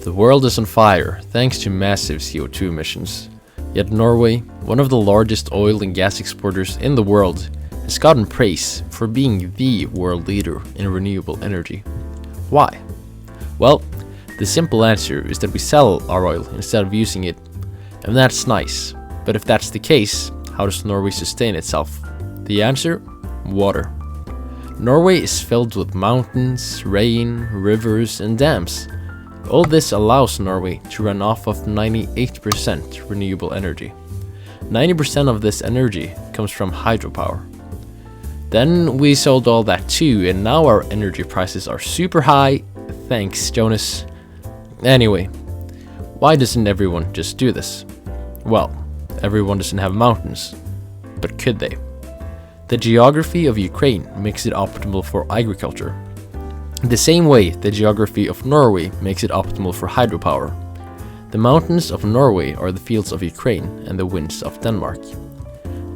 The world is on fire thanks to massive CO2 emissions. Yet Norway, one of the largest oil and gas exporters in the world, has gotten praise for being the world leader in renewable energy. Why? Well, the simple answer is that we sell our oil instead of using it. And that's nice. But if that's the case, how does Norway sustain itself? The answer? Water. Norway is filled with mountains, rain, rivers, and dams. All this allows Norway to run off of 98% renewable energy. 90% of this energy comes from hydropower. Then we sold all that too, and now our energy prices are super high. Thanks, Jonas. Anyway, why doesn't everyone just do this? Well, everyone doesn't have mountains, but could they? The geography of Ukraine makes it optimal for agriculture. The same way the geography of Norway makes it optimal for hydropower. The mountains of Norway are the fields of Ukraine and the winds of Denmark.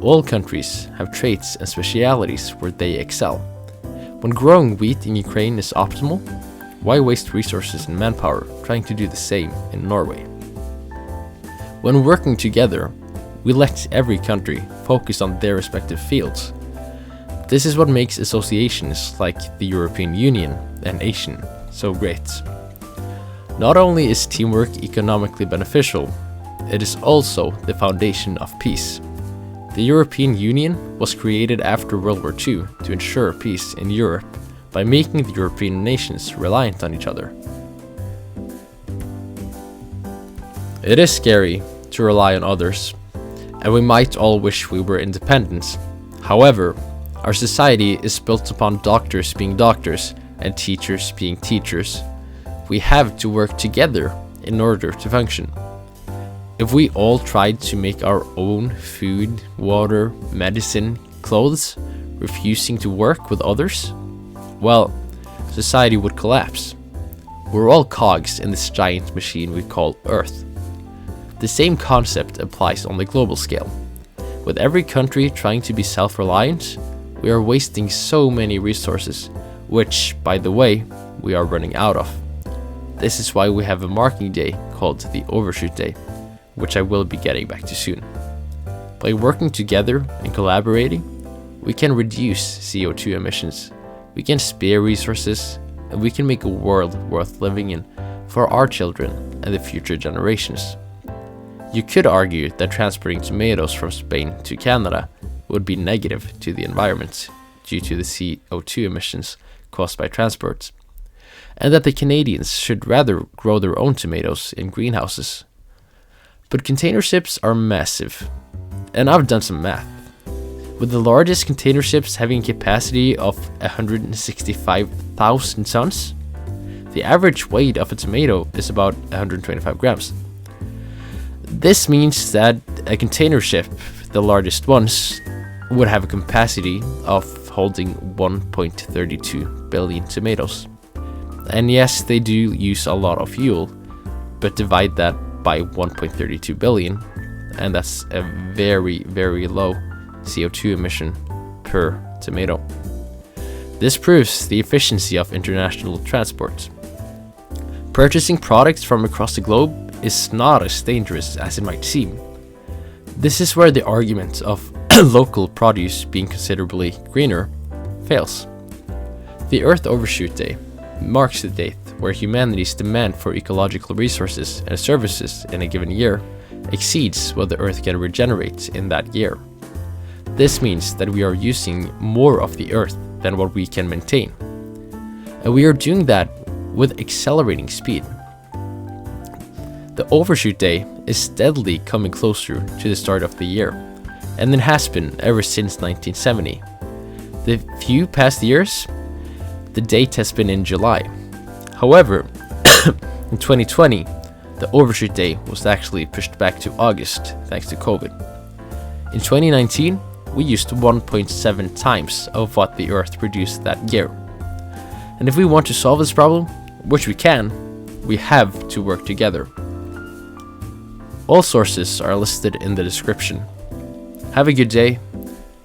All countries have traits and specialities where they excel. When growing wheat in Ukraine is optimal, why waste resources and manpower trying to do the same in Norway? When working together, we let every country focus on their respective fields. This is what makes associations like the European Union and nation so great. Not only is teamwork economically beneficial, it is also the foundation of peace. The European Union was created after World War II to ensure peace in Europe by making the European nations reliant on each other. It is scary to rely on others, and we might all wish we were independent. However, our society is built upon doctors being doctors and teachers being teachers. We have to work together in order to function. If we all tried to make our own food, water, medicine, clothes, refusing to work with others, well, society would collapse. We're all cogs in this giant machine we call Earth. The same concept applies on the global scale. With every country trying to be self-reliant, we are wasting so many resources, which, by the way, we are running out of. This is why we have a marking day called the OVERSHOOT Day, which I will be getting back to soon. By working together and collaborating, we can reduce CO2 emissions, we can spare resources, and we can make a world worth living in for our children and the future generations. You could argue that transporting tomatoes from Spain to Canada would be negative to the environment due to the CO2 emissions caused by transport, and that the Canadians should rather grow their own tomatoes in greenhouses. But container ships are massive, and I've done some math. With the largest container ships having a capacity of 165,000 tons, the average weight of a tomato is about 125 grams. This means that a container ship, the largest ones, would have a capacity of holding 1.32 billion tomatoes. And yes, they do use a lot of fuel, but divide that by 1.32 billion, and that's a very, very low CO2 emission per tomato. This proves the efficiency of international transport. Purchasing products from across the globe is not as dangerous as it might seem. This is where the argument of local produce being considerably greener fails. The Earth Overshoot Day marks the date where humanity's demand for ecological resources and services in a given year exceeds what the Earth can regenerate in that year. This means that we are using more of the Earth than what we can maintain. And we are doing that with accelerating speed. The Overshoot Day is steadily coming closer to the start of the year, and it has been ever since 1970. The few past years, the date has been in July. However, in 2020, the Overshoot Day was actually pushed back to August thanks to COVID. In 2019, we used 1.7 times of what the Earth produced that year. And if we want to solve this problem, which we can, we have to work together. All sources are listed in the description. Have a good day,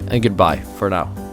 and goodbye for now.